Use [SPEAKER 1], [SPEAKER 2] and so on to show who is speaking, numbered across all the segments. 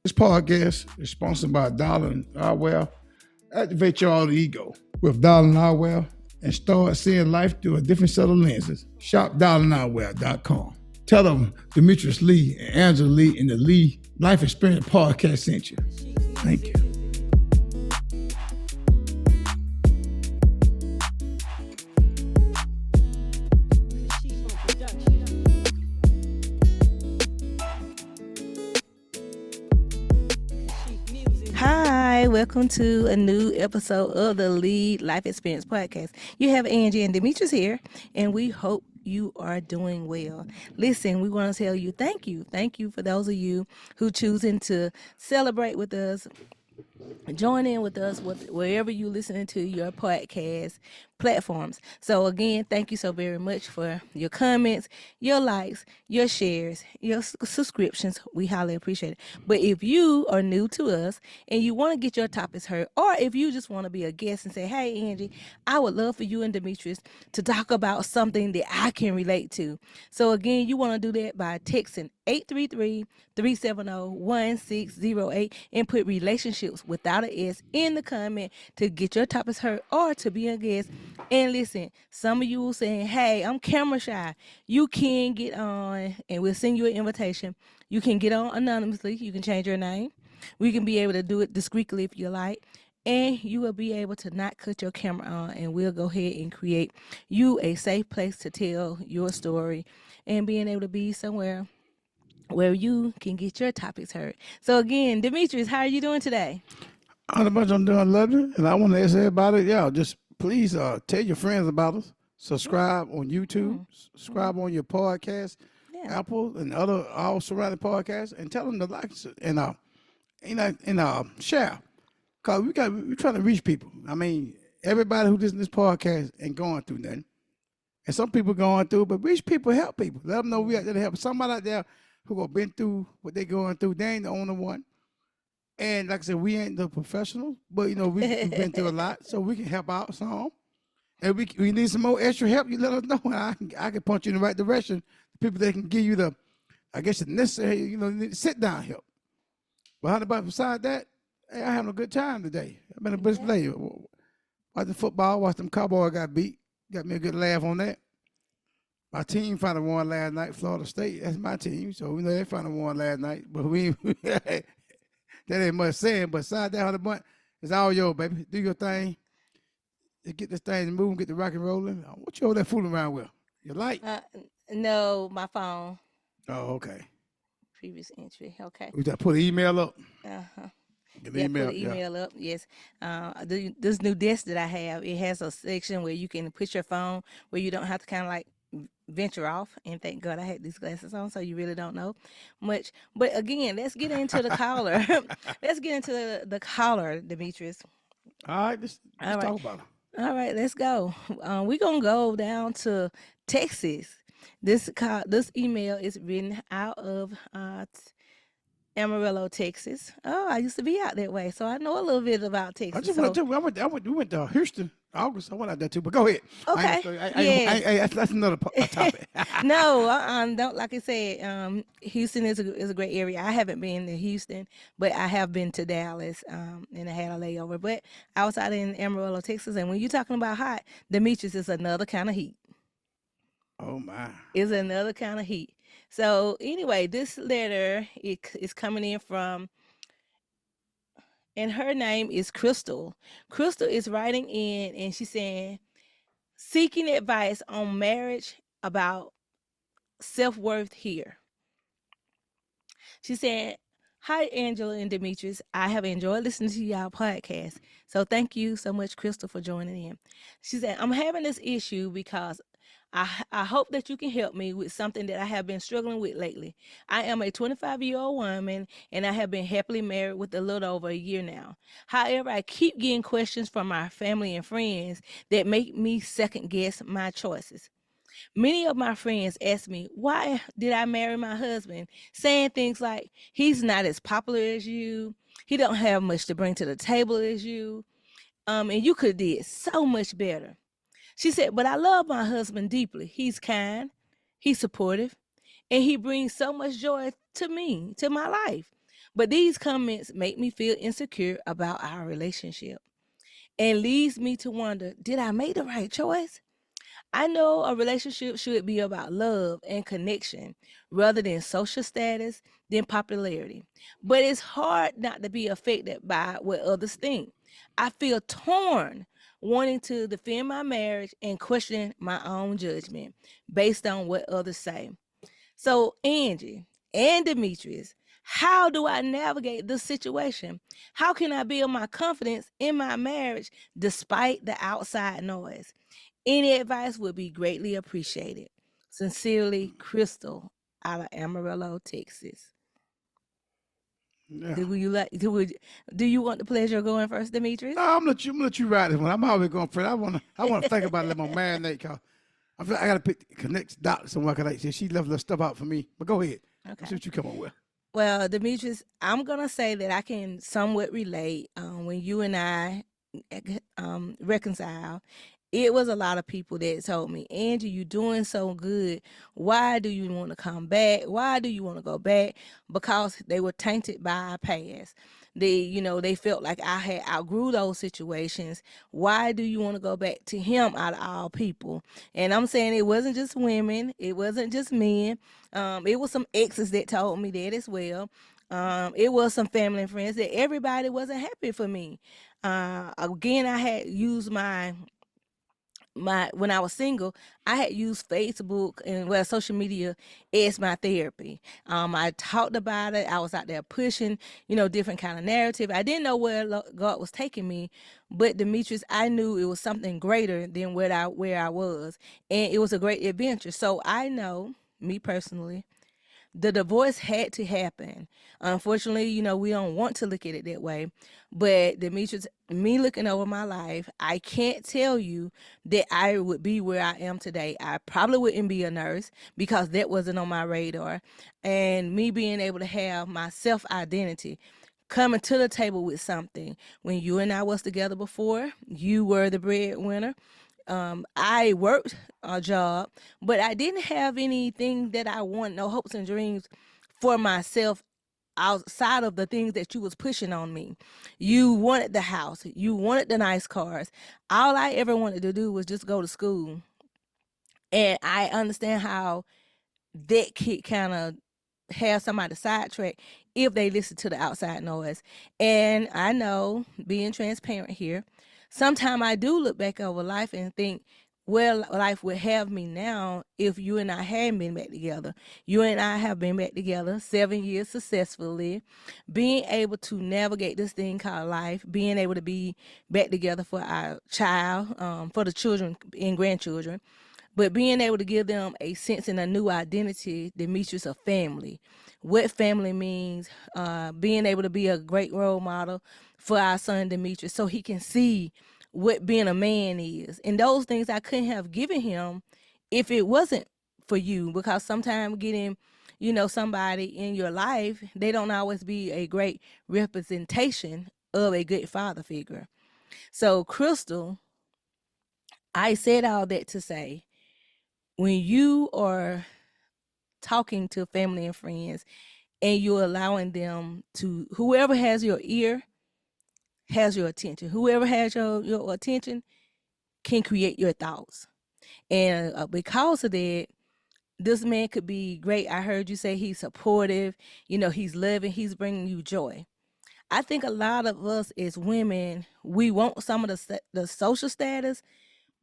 [SPEAKER 1] This podcast is sponsored by Darling Eyewear. Activate your alter ego with Darling Eyewear and start seeing life through a different set of lenses. Shop darlingeyewear.com. Tell them Demetrius Lee and Angela Lee in the Lee Life Experience Podcast sent you. Thank you.
[SPEAKER 2] Hi, welcome to a new episode of the Lead Life Experience Podcast. You have Angie and Demetrius here, and we hope you are doing well. Listen, we want to tell you thank you. Thank you for those of you who choosing to celebrate with us. Join in with us wherever you listening to your podcast platforms. So again, thank you so very much for your comments, your likes, your shares, your subscriptions. We highly appreciate it. But if you are new to us and you want to get your topics heard, or if you just want to be a guest and say, hey, Angie, I would love for you and Demetrius to talk about something that I can relate to. So again, you want to do that by texting 833-370-1608 and put relationships without an S in the comment to get your topics heard or to be a guest. And listen, some of you will saying, hey, I'm camera shy. You can get on and we'll send you an invitation. You can get on anonymously. You can change your name. We can be able to do it discreetly if you like. And you will be able to not cut your camera on, and we'll go ahead and create you a safe place to tell your story and being able to be somewhere where you can get your topics heard. So again, Demetrius, how are you doing today?
[SPEAKER 1] I'm doing lovely, and I want to ask everybody, just please tell your friends about us. Subscribe on YouTube, subscribe on your podcast, Apple and other all surrounding podcasts, and tell them to like and share. Cause we're trying to reach people. I mean, everybody who listens to this podcast ain't going through nothing, and some people going through, but reach people, help people. Let them know we out there to help. Somebody out there who have been through what they going through, they ain't the only one. And like I said, we ain't the professionals, but we've been through a lot, so we can help out some. And we need some more extra help. You let us know, and I can point you in the right direction. People that can give you the necessary, sit down help. But besides that, hey, I having a good time today. I've been a best player. Watch the football, watch them Cowboys got beat. Got me a good laugh on that. My team finally won last night, Florida State. That's my team, so we know they finally won last night. But that ain't much saying. But besides that, 100 it's all yours, baby. Do your thing. Just get this thing moving, get the rock and rolling. What you over there fooling around with? Your light?
[SPEAKER 2] No, my phone.
[SPEAKER 1] Oh, okay.
[SPEAKER 2] Previous entry. Okay.
[SPEAKER 1] We got to put an email up.
[SPEAKER 2] Put the email up. Yes. This new desk that I have, it has a section where you can put your phone where you don't have to kind of like venture off. And thank God I had these glasses on, so you really don't know much. But again, let's get into the caller. Let's get into the caller, Demetrius.
[SPEAKER 1] All right, let's talk about it.
[SPEAKER 2] All right, let's go. We're gonna go down to Texas. This email is written out of Amarillo, Texas. Oh, I used to be out that way, so I know a little bit about Texas.
[SPEAKER 1] I just went to. We went to Houston, August. I went out there too. But go ahead.
[SPEAKER 2] Okay.
[SPEAKER 1] That's another topic.
[SPEAKER 2] No, don't. Like I said, Houston is a great area. I haven't been to Houston, but I have been to Dallas, and I had a layover. But outside in Amarillo, Texas, and when you're talking about hot, Demetrius is another kind of heat.
[SPEAKER 1] Oh my!
[SPEAKER 2] Is another kind of heat. So anyway, this letter is coming in from, and her name is Crystal. Crystal is writing in, and she's saying, seeking advice on marriage about self-worth here. She said, hi, Angela and Demetrius. I have enjoyed listening to y'all podcast. So thank you so much, Crystal, for joining in. She said, I'm having this issue because I hope that you can help me with something that I have been struggling with lately. I am a 25-year-old woman, and I have been happily married with a little over a year now. However, I keep getting questions from my family and friends that make me second guess my choices. Many of my friends ask me, why did I marry my husband? Saying things like, he's not as popular as you. He don't have much to bring to the table as you. And you could have did so much better. She said, but I love my husband deeply. He's kind, he's supportive, and he brings so much joy to me, to my life. But these comments make me feel insecure about our relationship and leads me to wonder, did I make the right choice? I know a relationship should be about love and connection rather than social status, than popularity. But it's hard not to be affected by what others think. I feel torn wanting to defend my marriage and questioning my own judgment based on what others say. So, Angie and Demetrius, how do I navigate this situation? How can I build my confidence in my marriage despite the outside noise? Any advice would be greatly appreciated. Sincerely, Crystal out of Amarillo, Texas.
[SPEAKER 1] Yeah.
[SPEAKER 2] Do you want the pleasure of going first, Demetrius?
[SPEAKER 1] No, I'm gonna let you ride this one. I'm always going first. I wanna think about it, let my marinate, cause I gotta pick connect dots somewhere. Cause like she left little stuff out for me. But go ahead. Let's see
[SPEAKER 2] Okay.
[SPEAKER 1] what you come up with.
[SPEAKER 2] Well, Demetrius, I'm gonna say that I can somewhat relate. When you and I reconcile, it was a lot of people that told me, Angie, you doing so good. Why do you want to come back? Why do you want to go back? Because they were tainted by our past. They felt like I had outgrew those situations. Why do you want to go back to him out of all people? And I'm saying it wasn't just women, it wasn't just men. It was some exes that told me that as well. It was some family and friends that everybody wasn't happy for me. Again, I had used my when I was single, I had used Facebook and social media as my therapy. I talked about it. I was out there pushing, different kind of narrative. I didn't know where God was taking me, but Demetrius, I knew it was something greater than where I was, and it was a great adventure. So I know, me personally, the divorce had to happen. Unfortunately, we don't want to look at it that way. But Demetrius, me looking over my life, I can't tell you that I would be where I am today. I probably wouldn't be a nurse because that wasn't on my radar. And me being able to have my self identity coming to the table with something. When you and I was together before, you were the breadwinner. I worked a job, but I didn't have anything that I want, no hopes and dreams for myself outside of the things that you was pushing on me. You wanted the house, you wanted the nice cars. All I ever wanted to do was just go to school. And I understand how that could kind of have somebody sidetrack if they listen to the outside noise. And I know, being transparent here, sometimes I do look back over life and think, well, life would have me now if you and I hadn't been back together. You and I have been back together 7 years successfully, being able to navigate this thing called life, being able to be back together for our child, for the children and grandchildren, but being able to give them a sense and a new identity that meets a family. What family means, being able to be a great role model for our son Demetrius so he can see what being a man is. And those things I couldn't have given him if it wasn't for you, because sometimes getting somebody in your life, they don't always be a great representation of a good father figure. So, Crystal, I said all that to say, when you are talking to family and friends and you're allowing them to, whoever has your ear has your attention, whoever has your attention can create your thoughts. And because of that, this man could be great. I heard you say he's supportive, he's loving, he's bringing you joy. I think a lot of us as women, we want some of the social status,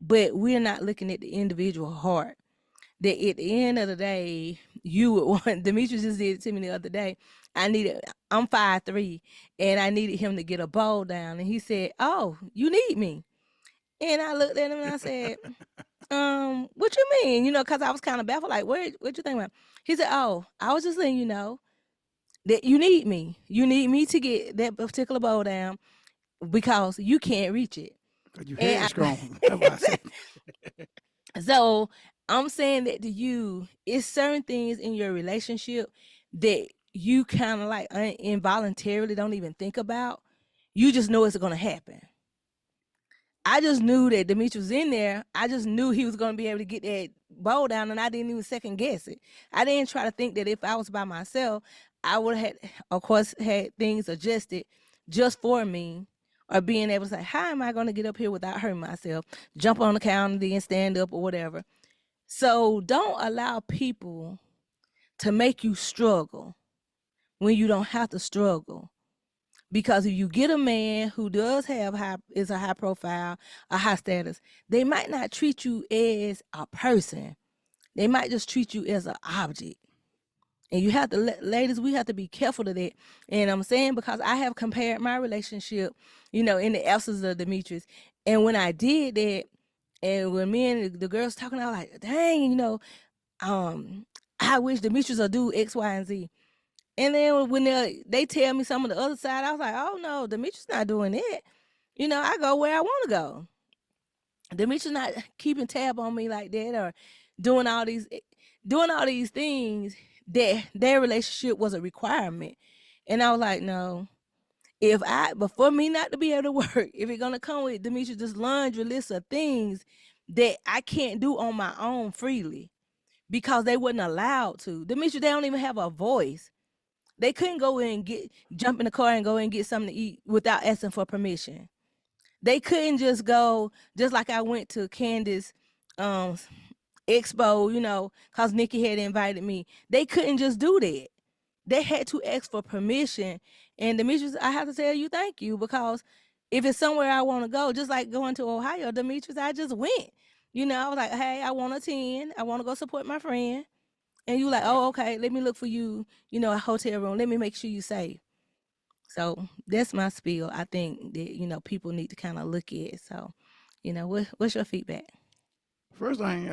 [SPEAKER 2] but we're not looking at the individual heart. That at the end of the day, you would want. Demetrius just did it to me the other day. I'm 5'3", and I needed him to get a bowl down, and he said, "Oh, you need me." And I looked at him and I said, what you mean? Because I was kind of baffled, like, what you think about? He said, "Oh, I was just letting you know that you need me. You need me to get that particular bowl down because you can't reach it."
[SPEAKER 1] Cause you
[SPEAKER 2] And
[SPEAKER 1] headstrong. That's what I said.
[SPEAKER 2] so I'm saying that to you, it's certain things in your relationship that you kind of like involuntarily don't even think about. You just know it's going to happen. I just knew that Demetrius was in there. I just knew he was going to be able to get that bowl down, and I didn't even second guess it. I didn't try to think that if I was by myself, I would have, of course, had things adjusted just for me, or being able to say, how am I going to get up here without hurting myself? Jump on the counter, then stand up or whatever. So don't allow people to make you struggle when you don't have to struggle. Because if you get a man who does have is a high profile, a high status, they might not treat you as a person. They might just treat you as an object. And you have to, ladies, we have to be careful of that. And I'm saying because I have compared my relationship, in the absence of Demetrius. And when I did that, and when me and the girls talking, I was like, dang, I wish Demetrius would do X, Y, and Z. And then when they tell me some of the other side, I was like, oh no, Demetrius not doing it. I go where I want to go. Demetrius not keeping tab on me like that, or doing all these things that their relationship was a requirement. And I was like, no. But for me not to be able to work, if it's gonna come with Demetrius this laundry list of things that I can't do on my own freely because they wasn't allowed to. Demetrius, they don't even have a voice. They couldn't go in and jump in the car and go and get something to eat without asking for permission. They couldn't just go, just like I went to Candace expo, because Nikki had invited me. They couldn't just do that. They had to ask for permission. And Demetrius, I have to tell you thank you, because if it's somewhere I want to go, just like going to Ohio, Demetrius, I just went. I was like, hey, I want to attend. I want to go support my friend. And you like, oh, okay, let me look for you, a hotel room. Let me make sure you safe. So that's my spiel. I think that, people need to kind of look at. So, what's your feedback?
[SPEAKER 1] First thing,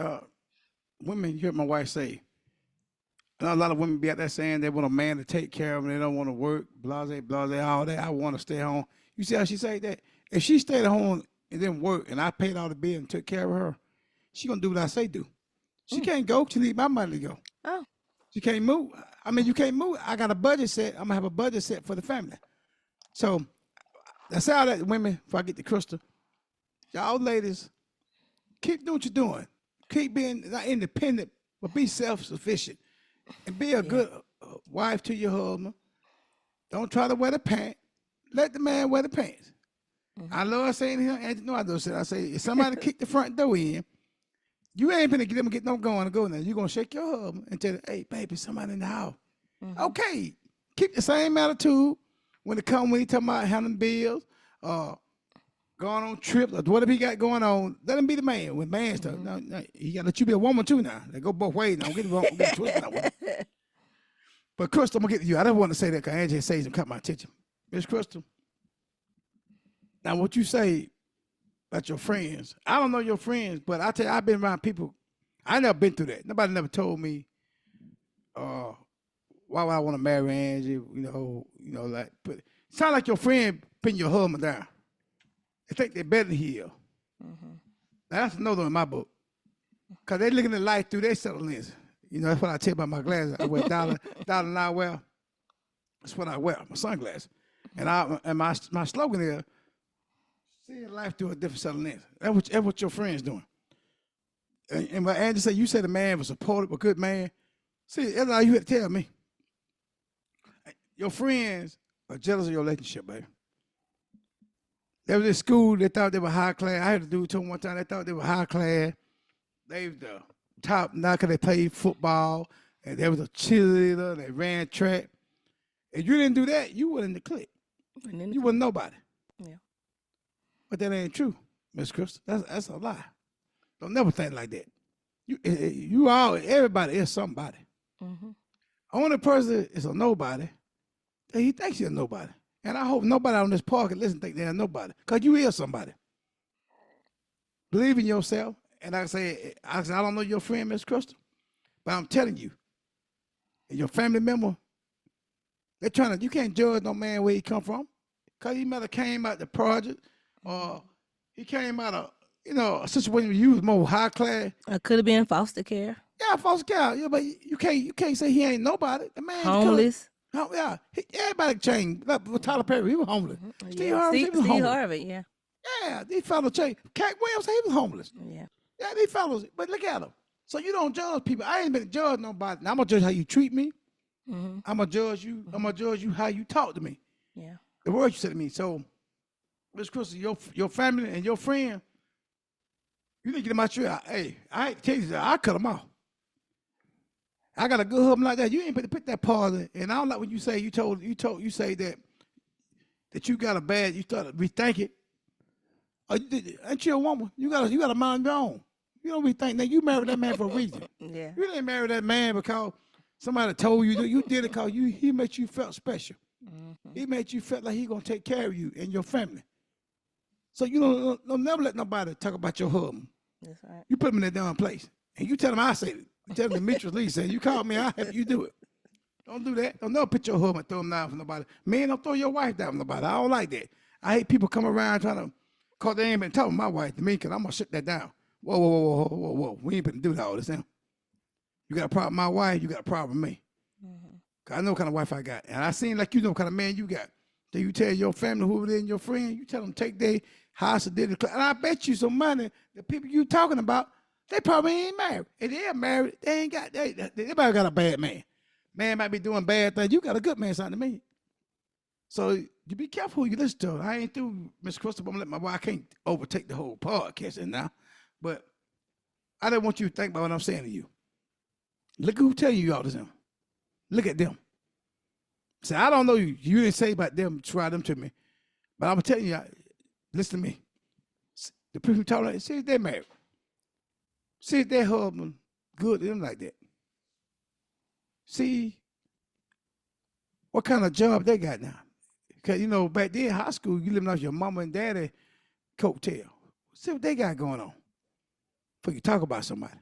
[SPEAKER 1] women, you heard my wife say, I know a lot of women be out there saying they want a man to take care of them. They don't want to work, blase, all that. I want to stay home. You see how she say that? If she stayed at home and didn't work and I paid all the bill and took care of her, she going to do what I say do. She can't go. She need my money to go.
[SPEAKER 2] Oh.
[SPEAKER 1] She can't move. I mean, you can't move. I got a budget set. I'm going to have a budget set for the family. So that's how that women, if I get to Crystal, y'all ladies, keep doing what you're doing. Keep being not independent, but be self-sufficient. And be a good wife to your husband. Don't try to wear the pants. Let the man wear the pants. I love saying here, and you know I do say, I say, if somebody kick the front door in, you ain't gonna get no going to go now. You're gonna shake your husband and tell him, hey, baby, somebody in the house. Okay. Keep the same attitude when he talking about handling bills, going on trips, or whatever he got going on. Let him be the man with man stuff. No, he gotta let you be a woman too now. They go both ways now. Don't get it wrong. Get twisted now. But Crystal, I'm gonna get to you. I don't want to say that because Angie says and caught my attention. Miss Crystal. Now what you say about your friends, I don't know your friends, but I tell you, I've been around people. I never been through that. Nobody never told me why would I want to marry Angie, like, but it sound like your friend putting your husband down. They think they're better than he is. Now that's another one in my book. Because they looking at life through their subtle lens. That's what I tell about my glasses. I wear dollar and I wear. That's what I wear, my sunglasses. And my slogan is, seeing life through a different subtle lens. That's what your friend's doing. And what Angie said, you said the man was supportive, a good man. See, that's all you had to tell me. Your friends are jealous of your relationship, baby. They was in school, they thought they were high class. I had a dude told me one time, they thought they were high class. They was the top now because they played football, and they was a cheerleader, and they ran track. If you didn't do that, you wasn't in the clique. You wasn't nobody.
[SPEAKER 2] Yeah.
[SPEAKER 1] But that ain't true, Miss Crystal. That's a lie. Don't never think like that. Everybody is somebody. Only person is a nobody that he thinks he's a nobody. And I hope nobody on this park can listen think they're nobody. Because you is somebody. Believe in yourself. And I say, I don't know your friend, Miss Crystal, but I'm telling you, and your family member, you can't judge no man where he come from. Because he might have came out the project, or he came out of, a situation where you was more high class.
[SPEAKER 2] I could have been foster care.
[SPEAKER 1] Yeah, foster care. Yeah, but you can't say he ain't nobody. The man
[SPEAKER 2] homeless.
[SPEAKER 1] Yeah, everybody changed. Like Tyler Perry, he was homeless.
[SPEAKER 2] Steve Harvey, was homeless. Yeah.
[SPEAKER 1] Yeah, these fellas changed. Cat Williams, he was homeless.
[SPEAKER 2] Yeah.
[SPEAKER 1] Yeah, these fellas, but look at them. So you don't judge people. I ain't been judging nobody. Now I'm gonna judge how you treat me.
[SPEAKER 2] Mm-hmm.
[SPEAKER 1] I'm gonna judge you. I'm gonna judge you how you talk to me.
[SPEAKER 2] Yeah.
[SPEAKER 1] The words you said to me. So, Miss Crystal, your family and your friend, you need to get them out your. Hey, I ain't tell you, I cut them off. I got a good husband like that. You ain't put that pause in. And I don't like when you say you say that you got a bad. You start to rethink it. Ain't you a woman? You got a mind of your own. You don't rethink that. You married that man for a reason.
[SPEAKER 2] Yeah.
[SPEAKER 1] You didn't marry that man because somebody told you. You did it because he made you felt special.
[SPEAKER 2] Mm-hmm.
[SPEAKER 1] He made you feel like he gonna take care of you and your family. So you don't never let nobody talk about your husband.
[SPEAKER 2] That's right.
[SPEAKER 1] You put him in that damn place, and you tell him I said it. You tell him Demetrius Lee said you call me, I help you do it. Don't do that. Don't never put your husband and throw him down for nobody. Man, don't throw your wife down for nobody. I don't like that. I hate people come around trying to cause they ain't been talking my wife to me because I'm gonna shut that down. Whoa. We ain't been do that all this time. You got a problem with my wife, you got a problem with me.
[SPEAKER 2] Mm-hmm.
[SPEAKER 1] Cause I know what kind of wife I got. And I seen like you know what kind of man you got. So you tell your family who it is and your friend, you tell them take their house and did it. And I bet you some money, the people you talking about, they probably ain't married. If they're married, they ain't got, they probably got a bad man. Man might be doing bad things. You got a good man, something to me. So you be careful who you listen to. I ain't through, Miss Crystal, I'm gonna let my wife, I can't overtake the whole podcast now. But I don't want you to think about what I'm saying to you. Look who tell you all this. Look at them. Say, I don't know you. You didn't say about them, try them to me. But I'm telling you, listen to me. The people talking like, see if they're married. See if their husband good to them like that. See what kind of job they got now. Because, you know, back then in high school, you living off your mama and daddy coattail. See what they got going on before you talk about somebody.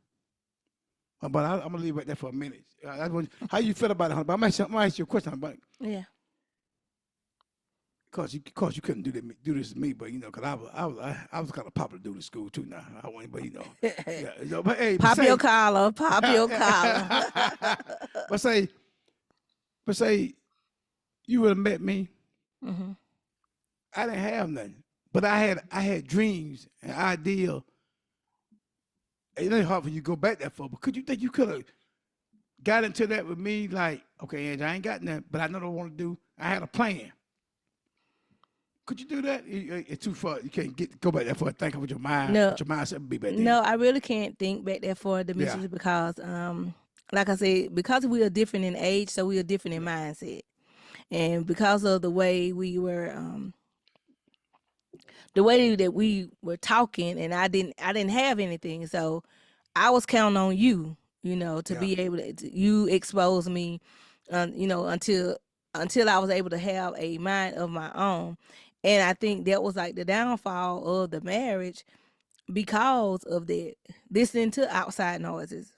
[SPEAKER 1] But I'm going to leave right there for a minute. How you feel about it, honey? But I'm going to ask you a question about it.
[SPEAKER 2] Yeah.
[SPEAKER 1] Cause you couldn't do this to me, but you know, cause I was kind of popular dude in school too. Now I wasn't, but you know, yeah. But hey,
[SPEAKER 2] Pop your collar, pop your collar.
[SPEAKER 1] but say, you would have met me.
[SPEAKER 2] Mm-hmm.
[SPEAKER 1] I didn't have nothing, but I had dreams and ideal. It ain't hard for you to go back that far, but could you think you could have got into that with me? Like, okay, Angie, I ain't got nothing, but I know what I want to do. I had a plan. Could you do that? It's too far. You can't go back that far. Think of your mind.
[SPEAKER 2] No.
[SPEAKER 1] What your mindset would be back then.
[SPEAKER 2] No, I really can't think back that far, Demetrius, because, like I said, because we are different in age, so we are different in mindset, and because of the way we were, the way that we were talking, and I didn't have anything, so I was counting on you, you know, to be able to you expose me, you know, until I was able to have a mind of my own. And I think that was like the downfall of the marriage because of that. Listening to outside noises.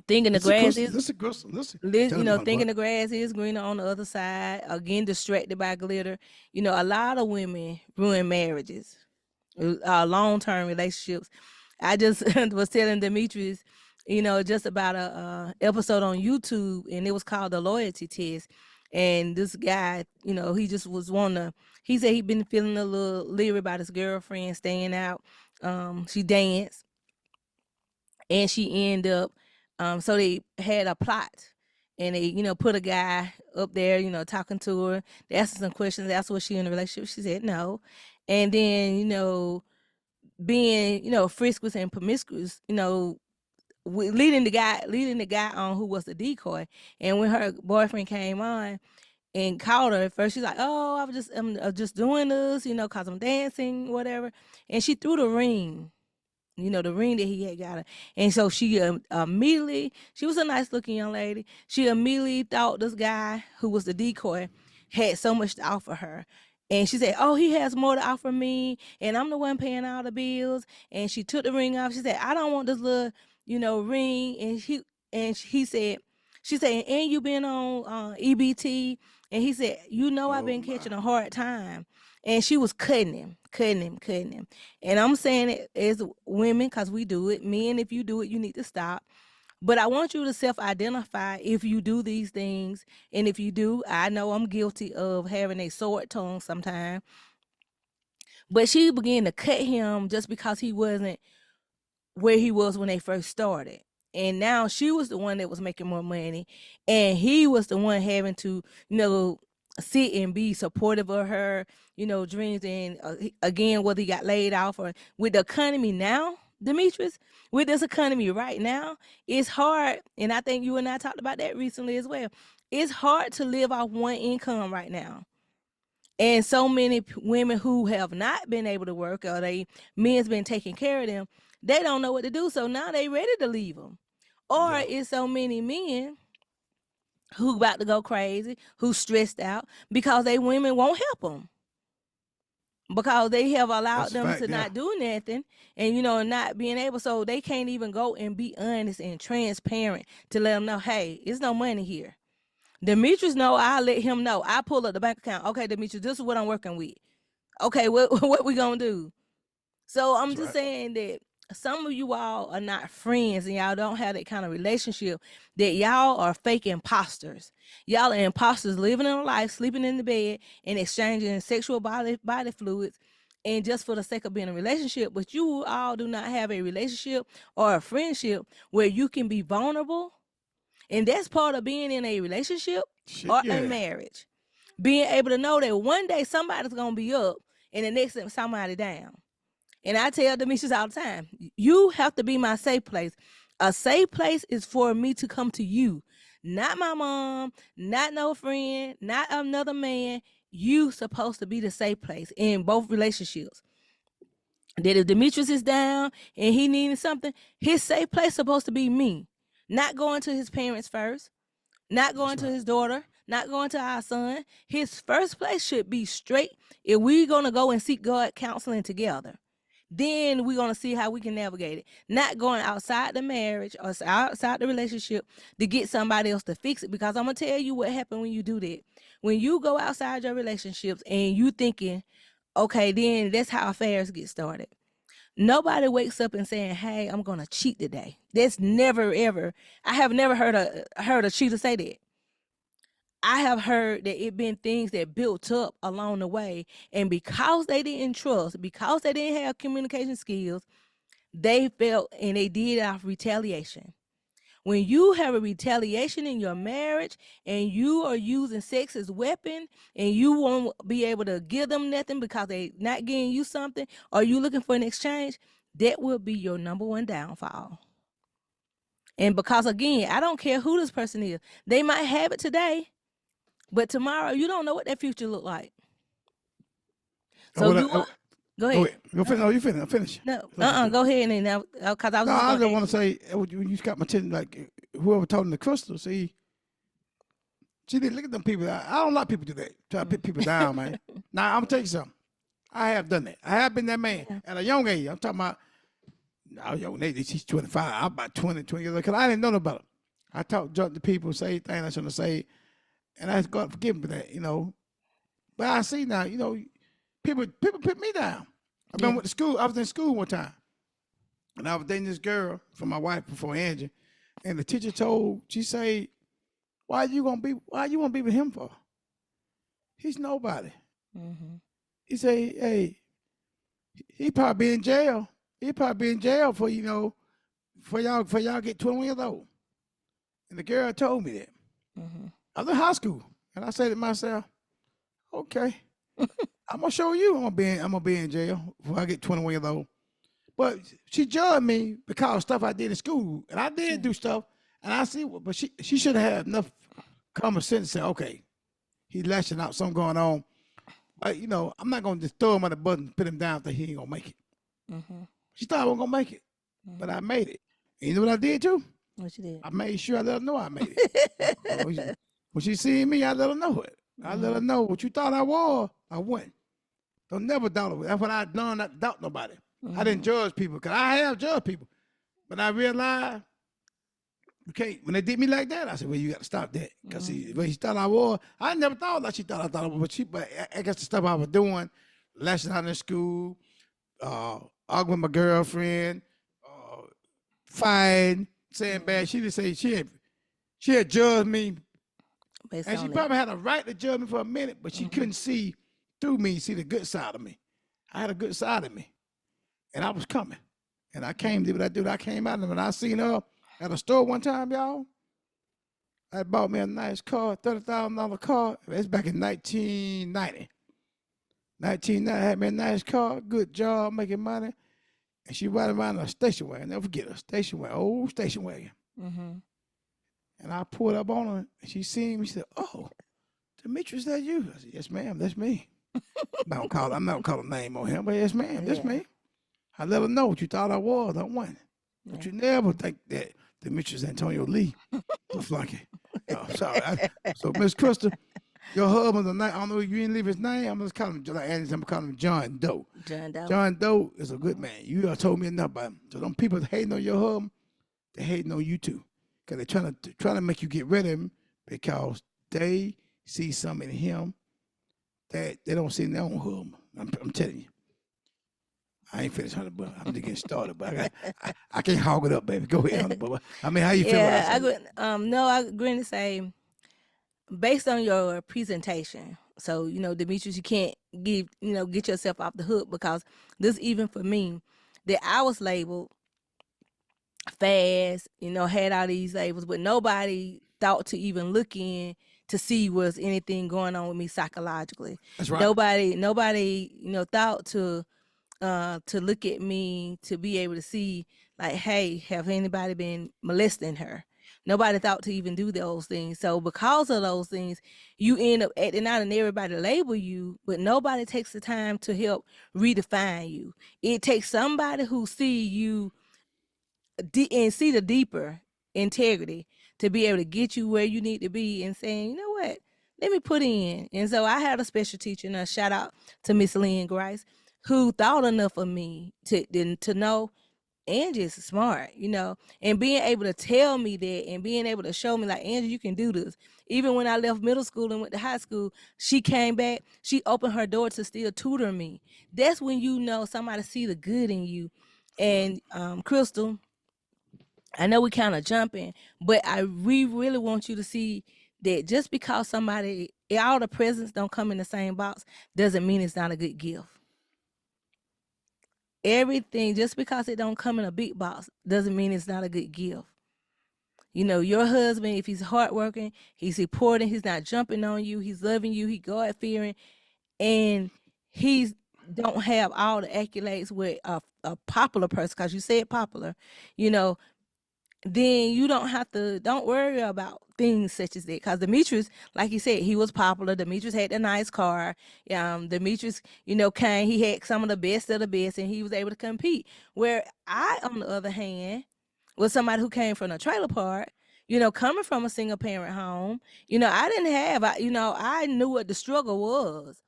[SPEAKER 2] Thinking the grass is thinking the grass is greener on the other side. Again, distracted by glitter. You know, a lot of women ruin marriages, long-term relationships. I just was telling Demetrius, you know, just about a episode on YouTube, and it was called The Loyalty Test. And this guy, you know, he just was he said he'd been feeling a little leery about his girlfriend staying out. She danced, and she ended up, so they had a plot, and they, you know, put a guy up there, you know, talking to her. They asked her some questions. They asked was she in a relationship. She said no. And then, you know, being, you know, friskus and promiscuous, you know, leading the guy on who was the decoy. And when her boyfriend came on and called her at first, she's like, "Oh, I'm just doing this, you know, cause I'm dancing, whatever." And she threw the ring, you know, the ring that he had got her. And so she immediately, she was a nice looking young lady. She immediately thought this guy who was the decoy had so much to offer her. And she said, "Oh, he has more to offer me, and I'm the one paying all the bills." And she took the ring off. She said, "I don't want this little, you know, ring." And he said, she said, "And you been on EBT?" And he said, "You know, I've been catching a hard time." And she was cutting him. And I'm saying it as women, because we do it. Men, if you do it, you need to stop. But I want you to self-identify if you do these things. And if you do, I know I'm guilty of having a sword tongue sometimes. But she began to cut him just because he wasn't where he was when they first started. And now she was the one that was making more money, and he was the one having to, sit and be supportive of her, dreams. And again, whether he got laid off or with the economy now, Demetrius, with this economy right now, it's hard. And I think you and I talked about that recently as well. It's hard to live off one income right now. And so many women who have not been able to work, or men's been taking care of them, they don't know what to do. So now they ready to leave them. Or
[SPEAKER 1] Yeah.
[SPEAKER 2] it's so many men who about to go crazy, who stressed out because they women won't help them, because they have allowed
[SPEAKER 1] That's a
[SPEAKER 2] them
[SPEAKER 1] fact.
[SPEAKER 2] to
[SPEAKER 1] Yeah.
[SPEAKER 2] not do nothing, and not being able, so they can't even go and be honest and transparent to let them know, hey, it's no money here. Demetrius know, I'll let him know. I pull up the bank account. Okay, Demetrius, this is what I'm working with. Okay, what we gonna do? So I'm
[SPEAKER 1] That's
[SPEAKER 2] just
[SPEAKER 1] right.
[SPEAKER 2] saying that some of you all are not friends, and y'all don't have that kind of relationship, that y'all are fake imposters. Y'all are imposters living in a life, sleeping in the bed, and exchanging sexual body fluids, and just for the sake of being in a relationship. But you all do not have a relationship or a friendship where you can be vulnerable. And that's part of being in a relationship
[SPEAKER 1] Shit.
[SPEAKER 2] or a
[SPEAKER 1] Yeah.
[SPEAKER 2] marriage. Being able to know that one day somebody's gonna be up and the next somebody down. And I tell Demetrius all the time, you have to be my safe place. A safe place is for me to come to you, not my mom, not no friend, not another man. You supposed to be the safe place in both relationships. That if Demetrius is down and he needing something, his safe place supposed to be me. Not going to his parents first, not
[SPEAKER 1] That's
[SPEAKER 2] going to
[SPEAKER 1] right.
[SPEAKER 2] his daughter, not going to our son. His first place should be straight. If we're gonna go and seek God counseling together, then we're gonna see how we can navigate it. Not going outside the marriage or outside the relationship to get somebody else to fix it. Because I'm gonna tell you what happened when you do that. When you go outside your relationships and you thinking, okay, then that's how affairs get started. Nobody wakes up and saying, "Hey, I'm gonna cheat today." That's never ever. I have never heard a cheater say that. I have heard that it been things that built up along the way, and because they didn't trust, because they didn't have communication skills, they felt and they did it off retaliation. When you have a retaliation in your marriage and you are using sex as weapon, and you won't be able to give them nothing because they not giving you something, or you looking for an exchange, that will be your number one downfall. And because again, I don't care who this person is. They might have it today, but tomorrow you don't know what that future look like. So
[SPEAKER 1] What
[SPEAKER 2] you
[SPEAKER 1] I,
[SPEAKER 2] go
[SPEAKER 1] go
[SPEAKER 2] ahead.
[SPEAKER 1] ahead. Go finish. No, you finish. Finish.
[SPEAKER 2] No,
[SPEAKER 1] Let you do.
[SPEAKER 2] go ahead and now, because I was
[SPEAKER 1] No,
[SPEAKER 2] just
[SPEAKER 1] I
[SPEAKER 2] gonna
[SPEAKER 1] just want
[SPEAKER 2] ask
[SPEAKER 1] to
[SPEAKER 2] you.
[SPEAKER 1] say when you got my attention, like whoever talking to Crystal, see, she didn't look at them people. I don't like people do that. Try to put people down, man. Now I'm gonna tell you something. I have done that. I have been that man
[SPEAKER 2] Yeah.
[SPEAKER 1] at a young age. I'm talking about now young age. She's 25. I'm about 20 years old. Cause I didn't know about it. I talk junk to people, say things I shouldn't say, and I ask God to forgive me for that, But I see now, people put me down. I
[SPEAKER 2] Yeah.
[SPEAKER 1] remember went to school. I was in school one time, and I was dating this girl from my wife before Angie, and the teacher she said, why you want to be with him for? He's nobody.
[SPEAKER 2] Mm-hmm.
[SPEAKER 1] He say, hey, he probably be in jail. He probably be in jail for y'all get 21 years old. And the girl told me that.
[SPEAKER 2] Mm-hmm.
[SPEAKER 1] I was in high school, and I said to myself, okay, I'm gonna show you I'm gonna be in jail before I get 21 years old. But she judged me because of stuff I did in school, and I did do stuff, and I see, but she should have had enough common sense to say, okay, he's lashing out, something going on. But I'm not gonna just throw him on the button, put him down if he ain't gonna make it.
[SPEAKER 2] Mm-hmm.
[SPEAKER 1] She thought I wasn't gonna make it, but
[SPEAKER 2] Mm-hmm.
[SPEAKER 1] I made it. And you know what I did too?
[SPEAKER 2] What you did?
[SPEAKER 1] I made sure I let her know I made it. When she see me, I let her know it. I let her
[SPEAKER 2] Mm-hmm.
[SPEAKER 1] know what you thought I was, I wasn't. Don't never doubt it. That's what I learned, not to doubt nobody. I didn't
[SPEAKER 2] Mm-hmm.
[SPEAKER 1] judge people, because I have judged people. But I realized you can't, when they did me like that, I said, well, you got to stop that. Because when she thought I was, I never thought like she thought I thought I was. But I guess the stuff I was doing, lashing out in school, arguing with my girlfriend, uh, fighting, saying bad. She didn't say she had judged me,
[SPEAKER 2] Based
[SPEAKER 1] and she
[SPEAKER 2] on that.
[SPEAKER 1] probably had a right to judge me for a minute, but she couldn't see through me, see the good side of me. I had a good side of me, and I was coming. And I came, did what I do. I came out, and when I seen her, at a store one time, y'all. I bought me a nice car, $30,000 car. That's back in 1990. 1990, I had me a nice car, good job, making money. And she riding around in a station wagon. Never forget a station wagon, old station wagon.
[SPEAKER 2] Mm-hmm.
[SPEAKER 1] And I pulled up on her, and she seen me. She said, "Oh, Demetrius, that you?" I said, "Yes, ma'am, that's me." I'm not gonna call a name on him, but yes, ma'am, that's me. I let her know what you thought I was. I wasn't. But you never think that Demetrius Antonio Lee, the flunky. So Miss Crystal, your husband tonight, I don't know if you didn't leave his name. I'm just calling him, like Andy, I'm gonna call him John Doe.
[SPEAKER 2] John Doe.
[SPEAKER 1] John Doe is a good man. You have told me enough about him. So them people hating on your husband, they hating on you too. Because they're trying to make you get rid of him because they see something in him that they don't see in their own husband. I'm telling you. I ain't finished, honey, but I'm just getting started. But I can't hog it up, baby. Go ahead, honey, but I mean, how you feel?
[SPEAKER 2] Yeah, I agree to say, based on your presentation. So, Demetrius, you can't get yourself off the hook, because this, even for me, that I was labeled fast, had all these labels, but nobody thought to even look in to see was anything going on with me psychologically.
[SPEAKER 1] That's right.
[SPEAKER 2] Nobody, thought to look at me to be able to see, like, hey, have anybody been molesting her? Nobody thought to even do those things. So because of those things, you end up acting out and everybody label you, but nobody takes the time to help redefine you. It takes somebody who see you and see the deeper integrity to be able to get you where you need to be, and saying, you know what, let me put in. And so I had a special teacher, and a shout out to Miss Lynn Grice, who thought enough of me to know Angie's smart, and being able to tell me that, and being able to show me, like, Angie, you can do this. Even when I left middle school and went to high school, she came back, she opened her door to still tutor me. That's when somebody see the good in you. And Crystal, I know we kind of jumping, but we really want you to see that just because all the presents don't come in the same box doesn't mean it's not a good gift. Everything, just because it don't come in a big box, doesn't mean it's not a good gift. Your husband, if he's hardworking, he's supporting, he's not jumping on you, he's loving you, he God-fearing, and he's don't have all the accolades with a popular person, because you said popular, then you don't worry about things such as that. Because Demetrius, like you said, he was popular. Demetrius had a nice car. Demetrius, he had some of the best of the best, and he was able to compete. Where I, on the other hand, was somebody who came from a trailer park, coming from a single parent home. I didn't have, I knew what the struggle was.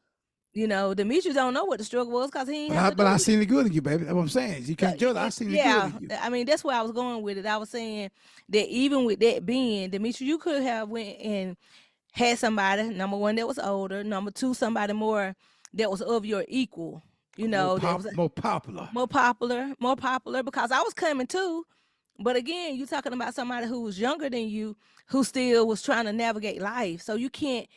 [SPEAKER 2] Demetrius don't know what the struggle was, because he ain't have to
[SPEAKER 1] But I seen the good in you, baby. That's what I'm saying. You can't judge. I seen the good in you.
[SPEAKER 2] I mean, that's where I was going with it. I was saying that even with that being, Demetrius, you could have went and had somebody, number one, that was older. Number two, somebody more that was of your equal.
[SPEAKER 1] More popular.
[SPEAKER 2] More popular, because I was coming too. But again, you're talking about somebody who was younger than you, who still was trying to navigate life. So you can't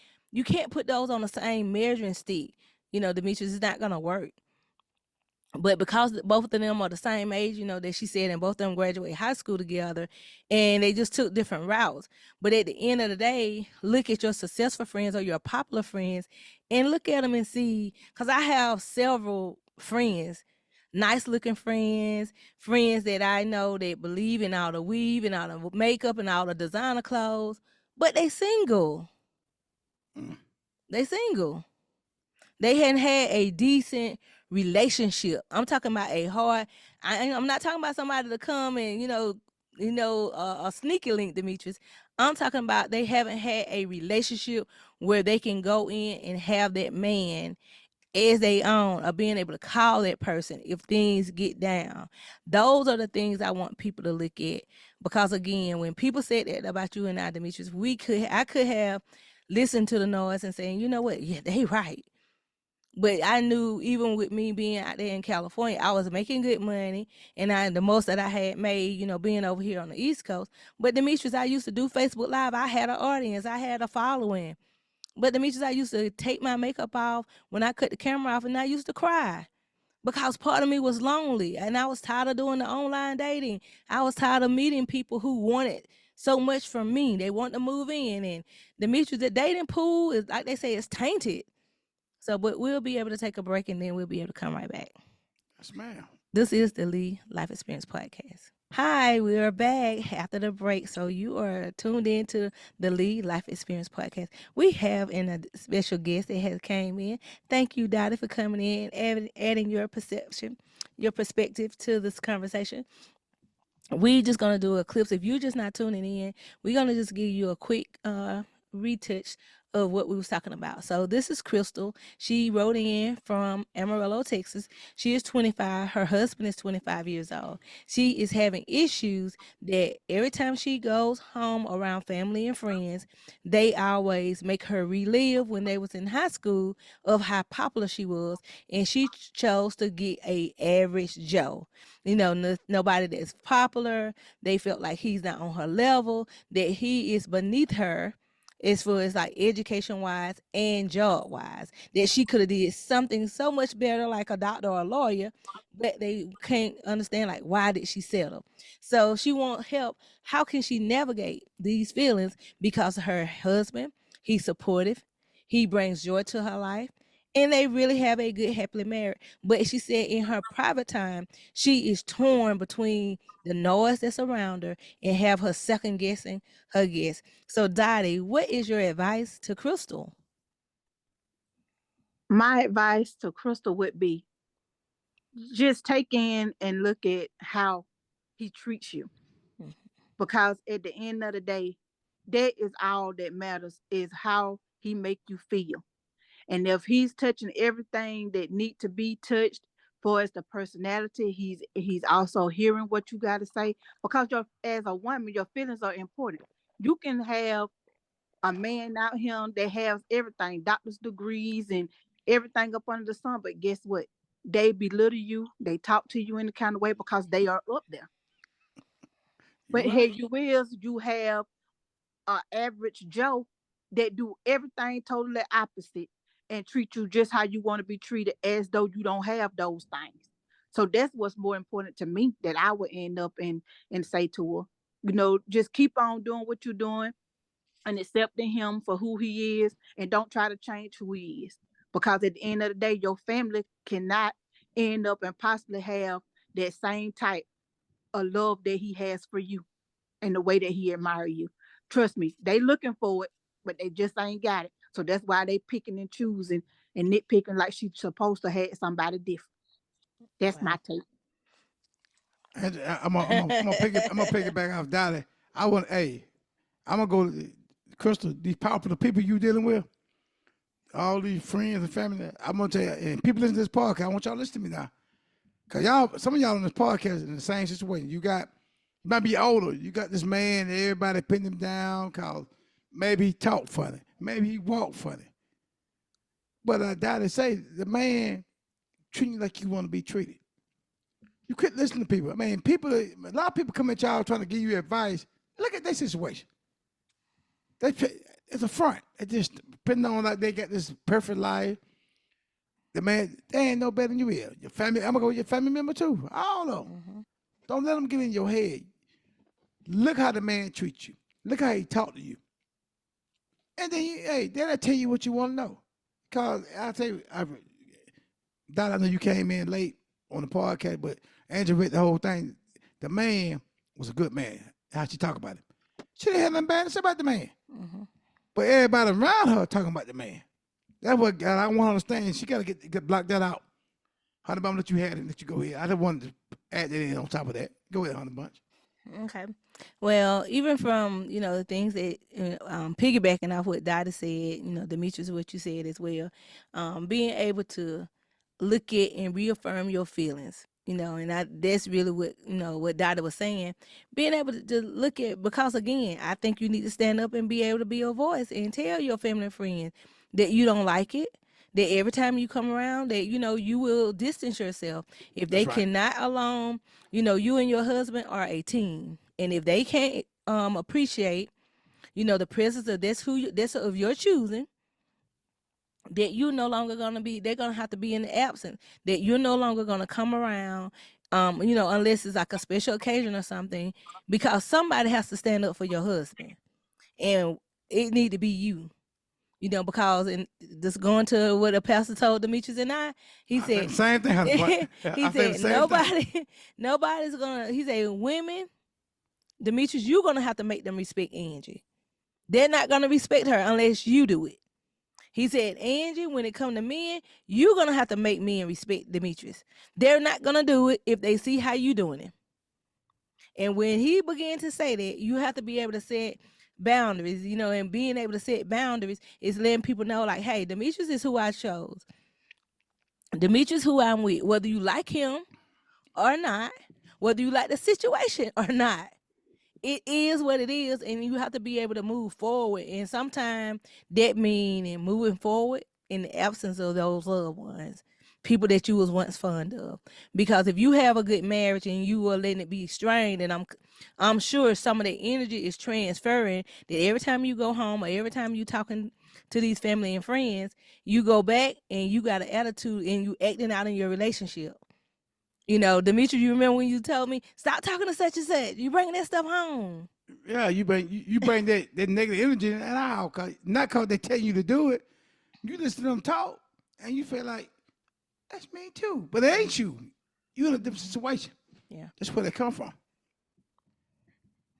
[SPEAKER 2] put those on the same measuring stick. Demetrius, is not gonna work. But because both of them are the same age, that she said, and both of them graduated high school together, and they just took different routes. But at the end of the day, look at your successful friends or your popular friends, and look at them and see, because I have several friends, nice looking friends that I know that believe in all the weave and all the makeup and all the designer clothes, but they single. They single. They hadn't had a decent relationship. I'm talking about a hard. I'm not talking about somebody to come and a sneaky link, Demetrius. I'm talking about they haven't had a relationship where they can go in and have that man as they own, or being able to call that person if things get down. Those are the things I want people to look at, because again, when people said that about you and I, Demetrius, I could have listened to the noise and saying, you know what, yeah, they right. But I knew, even with me being out there in California, I was making good money, and the most that I had made, being over here on the East Coast. But Demetrius, I used to do Facebook Live. I had an audience. I had a following. But Demetrius, I used to take my makeup off when I cut the camera off, and I used to cry, because part of me was lonely and I was tired of doing the online dating. I was tired of meeting people who wanted so much from me. They want to move in, and Demetrius, the dating pool is, like they say, it's tainted. So, but we'll be able to take a break and then we'll be able to come right back.
[SPEAKER 1] Yes, ma'am.
[SPEAKER 2] This is the Lee Life Experience Podcast. Hi, we are back after the break. So you are tuned in to the Lee Life Experience Podcast. We have a special guest that has came in. Thank you, Dottie, for coming in and adding your perspective to this conversation. We just gonna do a clips. If you're just not tuning in, we're gonna just give you a quick retouch of what we was talking about. So this is Crystal. She wrote in from Amarillo, Texas. She is 25. Her husband is 25 years old. She is having issues that every time she goes home around family and friends, they always make her relive when they was in high school of how popular she was, and she chose to get a average Joe. You know, nobody that's popular. They felt like he's not on her level, that he is beneath her as far as like education wise and job wise, that she could have did something so much better like a doctor or a lawyer, but they can't understand like why did she settle. So she want help. How can she navigate these feelings? Because her husband, he's supportive, he brings joy to her life, and they really have a good happily married. But she said in her private time she is torn between the noise that's around her and have her second guessing her guess. So, Dottie, what is your advice to Crystal?
[SPEAKER 3] My advice to Crystal would be just take in and look at how he treats you. Because at the end of the day, that is all that matters, is how he make you feel. And if he's touching everything that need to be touched for as the personality, he's also hearing what you got to say. Because as a woman, your feelings are important. You can have a man out here that has everything, doctor's degrees and everything up under the sun, but guess what? They belittle you. They talk to you in the kind of way because they are up there. But
[SPEAKER 1] You're
[SPEAKER 3] here
[SPEAKER 1] right.
[SPEAKER 3] you have an average Joe that do everything totally opposite and treat you just how you want to be treated, as though you don't have those things. So that's what's more important to me, that I would end up and say to her, just keep on doing what you're doing and accepting him for who he is, and don't try to change who he is. Because at the end of the day, your family cannot end up and possibly have that same type of love that he has for you and the way that he admire you. Trust me, they looking for it, but they just ain't got it. So that's why they picking and choosing and nitpicking like she's supposed to have somebody different. That's my
[SPEAKER 2] Wow.
[SPEAKER 3] take.
[SPEAKER 1] And I'm gonna pick it back off Dolly. I'm gonna go to Crystal. These popular people you dealing with, all these friends and family. I'm gonna tell you, and people listen to this podcast. I want y'all to listen to me now, cause some of y'all on this podcast in the same situation. You might be older. You got this man. Everybody putting him down, cause maybe he talk funny, maybe he walk funny. But Dolly say the man treating you like you want to be treated. You quit listening to people. I mean, a lot of people come at y'all trying to give you advice. Look at their situation. It's a front. It just depending on like they got this perfect life. The man, they ain't no better than you is. Your family, I'm gonna go with your family member too. I don't know. Don't let them get in your head. Look how the man treats you. Look how he talk to you. And then, then I tell you what you want to know. Cause I tell you, Dot, I know you came in late on the podcast, but Angela read the whole thing. The man was a good man. How she talk about him. She didn't have nothing bad to say about the man. But everybody around her talking about the man. That's what God, I want to understand. She got to get block that out. Honey Bunch, let you had it, let you go ahead. I just wanted to add that in on top of that. Go ahead, Honey Bunch.
[SPEAKER 2] Okay. Well, even from, the things that, piggybacking off what Dottie said, Demetrius, what you said as well, being able to look at and reaffirm your feelings, and that's really what Dottie was saying. Being able to look at, because again, I think you need to stand up and be able to be a voice and tell your family and friends that you don't like it, that every time you come around that, you will distance yourself. If they
[SPEAKER 1] That's right.
[SPEAKER 2] cannot alone, you and your husband are a team. And if they can't appreciate, the presence of that's of your choosing, that you're no longer gonna be. They're gonna have to be in the absence. That you're no longer gonna come around. Unless it's like a special occasion or something, because somebody has to stand up for your husband, and it need to be you. Because in this going to what a pastor told Demetrius and he
[SPEAKER 1] I think
[SPEAKER 2] said,
[SPEAKER 1] the same thing.
[SPEAKER 2] he
[SPEAKER 1] I think the
[SPEAKER 2] said
[SPEAKER 1] same thing.
[SPEAKER 2] nobody's gonna. He said, women, Demetrius, you're gonna have to make them respect Angie. They're not gonna respect her unless you do it. He said, Angie, when it come to men, you're gonna have to make men respect Demetrius. They're not gonna do it if they see how you doing it. And when he began to say that, you have to be able to set boundaries, and being able to set boundaries is letting people know, like, hey, Demetrius is who I chose. Demetrius who I'm with, whether you like him or not, whether you like the situation or not. It is what it is, and you have to be able to move forward. And sometimes that means in moving forward in the absence of those loved ones, people that you was once fond of. Because if you have a good marriage and you are letting it be strained, and I'm sure some of the energy is transferring, that every time you go home or every time you talking to these family and friends, you go back and you got an attitude and you acting out in your relationship. Demetri, you remember when you told me, stop talking to such and such? You bringing that stuff home.
[SPEAKER 1] Yeah, you bring that negative energy in that house, not because they tell you to do it. You listen to them talk, and you feel like, that's me too. But it ain't you. You're in a different situation.
[SPEAKER 2] Yeah.
[SPEAKER 1] That's where they come from.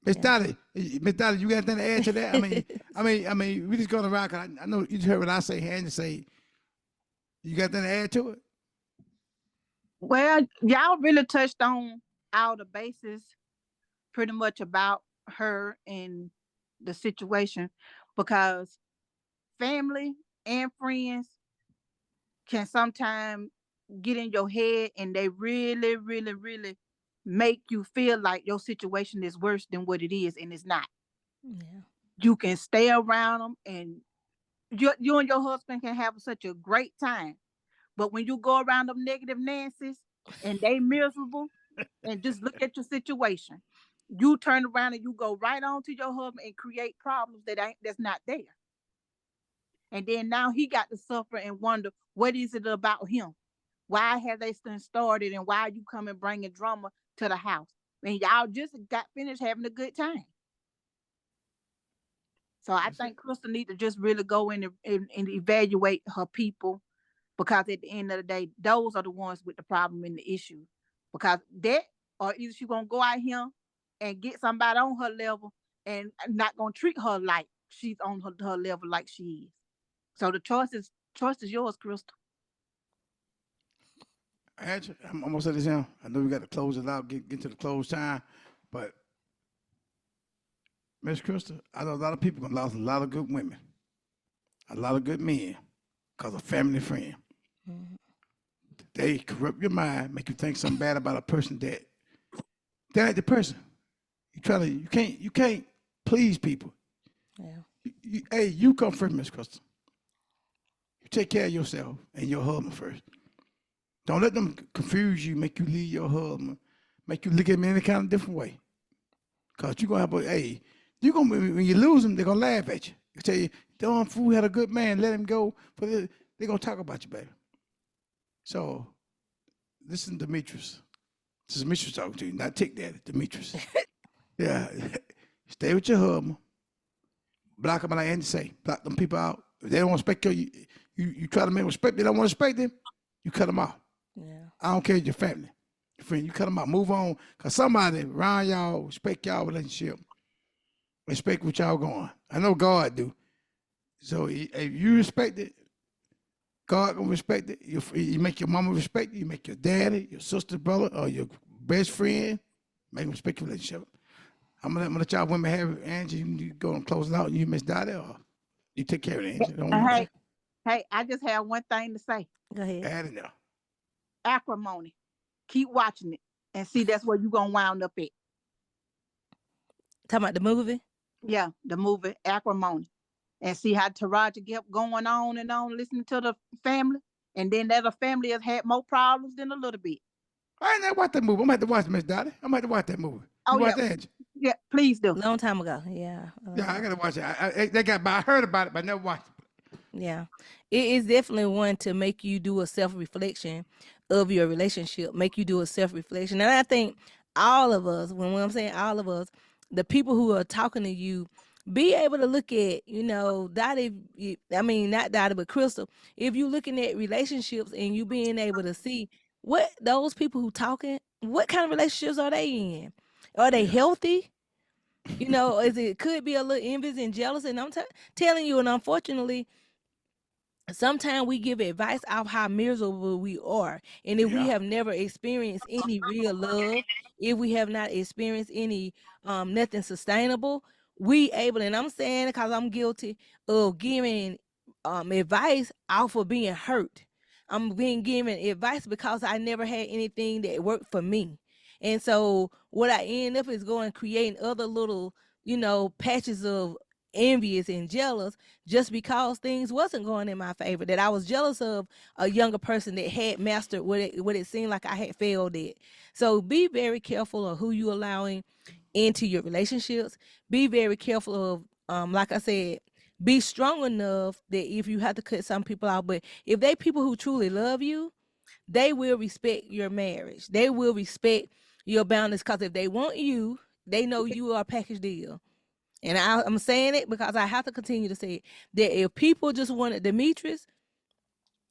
[SPEAKER 1] Miss Dottie, you got anything to add to that? I mean, we just going around, cause I know you just heard what I say, Angie say, you got anything to add to it?
[SPEAKER 3] Well, y'all really touched on all the bases pretty much about her and the situation, because family and friends can sometimes get in your head and they really, really, really make you feel like your situation is worse than what it is, and it's not.
[SPEAKER 2] Yeah.
[SPEAKER 3] You can stay around them and you and your husband can have such a great time. But when you go around them negative Nancy's and they miserable, and just look at your situation, you turn around and you go right on to your husband and create problems that's not there. And then now he got to suffer and wonder, what is it about him? Why have they started, and why are you coming bringing drama to the house? And y'all just got finished having a good time. So I think Crystal need to just really go in and evaluate her people, because at the end of the day, those are the ones with the problem and the issue. Because that, or either she's gonna go out here and get somebody on her level and not gonna treat her like she's on her level like she is. So the choice is yours, Crystal.
[SPEAKER 1] Actually, I'm almost at this now. I know we got to close it out, get to the close time, but Miss Crystal, I know a lot of people gonna lose a lot of good women, a lot of good men, because of family and friend.
[SPEAKER 2] Mm-hmm.
[SPEAKER 1] They corrupt your mind, make you think something bad about a person that ain't the person. You can't please people.
[SPEAKER 2] Yeah.
[SPEAKER 1] Hey, you come first, Miss Crystal. You take care of yourself and your husband first. Don't let them confuse you, make you leave your husband, make you look at me in any kind of different way. Cause you're gonna have when you lose them, they're gonna laugh at you. They tell you, Don Fool had a good man, let him go. They're gonna talk about you, baby. So listen, Demetrius. This is Demetrius talking to you, not Tick Daddy, Demetrius. Yeah. Stay with your husband. Block them, like Andy say. Block them people out. If they don't respect you try to make them respect. They don't want to respect them, you cut them off.
[SPEAKER 2] Yeah.
[SPEAKER 1] I don't care your family, your friend. You cut them out. Move on. Because somebody around y'all respect y'all relationship. Respect what y'all going. I know God do. So if you respect it, God gonna respect it. You make your mama respect it. You make your daddy, your sister, brother, or your best friend make them respect your relationship. I'm gonna let y'all women have it. Angie, you go and close it out. You Miss Dottie, or you take care of it, Angie. Don't
[SPEAKER 3] Hey, I just have one thing to say.
[SPEAKER 2] Go ahead.
[SPEAKER 1] add it there.
[SPEAKER 3] Acrimony. Keep watching it and see that's where you're gonna wind up at.
[SPEAKER 2] Talking about the movie?
[SPEAKER 3] Yeah, the movie Acrimony. And see how Taraji kept going on and on, listening to the family. And then that family has had more problems than a little bit.
[SPEAKER 1] I ain't never watched that movie. I'm gonna have to watch Miss Dottie. I'm gonna have to watch that movie.
[SPEAKER 3] Oh,
[SPEAKER 1] watch
[SPEAKER 3] yeah.
[SPEAKER 1] that, Angie?
[SPEAKER 3] Yeah, please do.
[SPEAKER 2] Long time ago. Yeah.
[SPEAKER 1] Yeah, I gotta watch it. I heard about it, but I never watched it.
[SPEAKER 2] Yeah. It is definitely one to make you do a self-reflection of your relationship, make you do a self-reflection. And I think all of us, when I'm saying all of us, the people who are talking to you, be able to look at, Dottie, I mean, not Dottie, but Crystal, if you looking at relationships and you being able to see what those people who talking, what kind of relationships are they in? Are they
[SPEAKER 1] Yeah.
[SPEAKER 2] healthy? Is it could be a little envious and jealous, and I'm telling you, and unfortunately, sometimes we give advice of how miserable we are. And if we
[SPEAKER 1] Yeah.
[SPEAKER 2] have never experienced any real love, if we have not experienced any nothing sustainable, we able, and I'm saying it because I'm guilty of giving advice off of being hurt. I'm being given advice because I never had anything that worked for me. And so what I end up is going creating other little, patches of envious and jealous just because things wasn't going in my favor, that I was jealous of a younger person that had mastered what it seemed like I had failed at. So be very careful of who you allowing into your relationships. Be very careful of like I said, be strong enough that if you have to cut some people out, but if they people who truly love you, they will respect your marriage. They will respect your boundaries, because if they want you, they know you are a package deal. And I'm saying it because I have to continue to say it, that if people just wanted Demetrius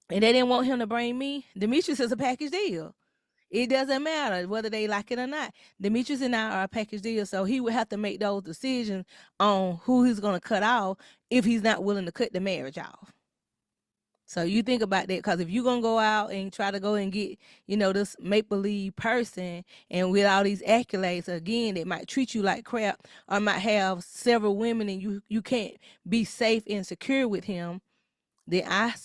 [SPEAKER 2] and they didn't want him to bring me, Demetrius is a package deal. It doesn't matter whether they like it or not. Demetrius and I are a package deal, so he would have to make those decisions on who he's going to cut off if he's not willing to cut the marriage off. So you think about that, because if you're going to go out and try to go and get, this make-believe person, and with all these accolades, again, that might treat you like crap, or might have several women, and you can't be safe and secure with him, then I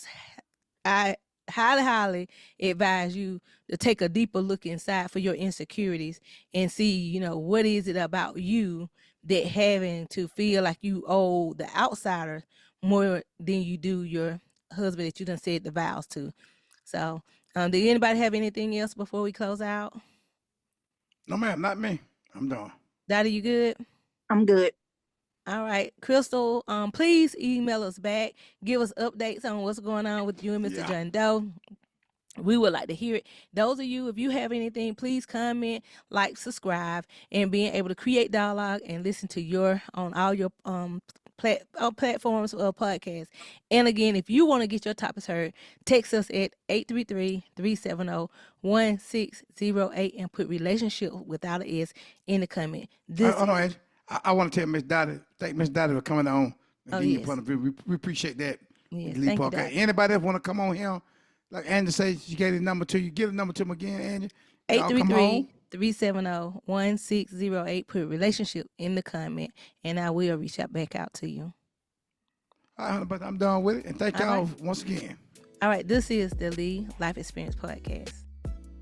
[SPEAKER 2] highly, highly advise you to take a deeper look inside for your insecurities and see, what is it about you that having to feel like you owe the outsider more than you do your husband that you done said the vows to. So, do anybody have anything else before we close out?
[SPEAKER 1] No, ma'am, not me. I'm done.
[SPEAKER 2] Dottie, you good?
[SPEAKER 3] I'm good.
[SPEAKER 2] All right, Crystal, please email us back. Give us updates on what's going on with you and Mr.
[SPEAKER 1] Yeah.
[SPEAKER 2] John Doe. We would like to hear it. Those of you, if you have anything, please comment, like, subscribe, and being able to create dialogue and listen to on all your platforms or podcasts. And again, if you want to get your topics heard, text us at 833-370-1608 and put relationship without an S in the comment.
[SPEAKER 1] Hold on, Angie. I want to tell Miss Dottie, thank Miss Dottie for coming on and getting your
[SPEAKER 2] Yes.
[SPEAKER 1] point of view. We appreciate that.
[SPEAKER 2] Yes,
[SPEAKER 1] Lee
[SPEAKER 2] thank you,
[SPEAKER 1] Parker.
[SPEAKER 2] Dottie.
[SPEAKER 1] Anybody else want to come on here? Like Angie said, she gave the number to you. Give the number to him again, Angie. Y'all come on.
[SPEAKER 2] 833-370-1608. Put relationship in the comment, and I will reach back out to you.
[SPEAKER 1] All right, but I'm done with it. And thank
[SPEAKER 2] All
[SPEAKER 1] y'all
[SPEAKER 2] right.
[SPEAKER 1] once again.
[SPEAKER 2] All right, this is the Lee Life Experience Podcast.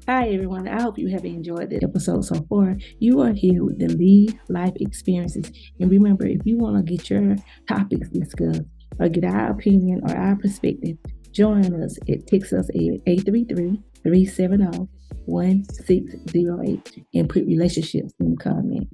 [SPEAKER 4] Hi, everyone. I hope you have enjoyed the episode so far. You are here with the Lee Life Experiences. And remember, if you want to get your topics discussed or get our opinion or our perspective, join us text us at 833-370-1608 and put relationships in the comment.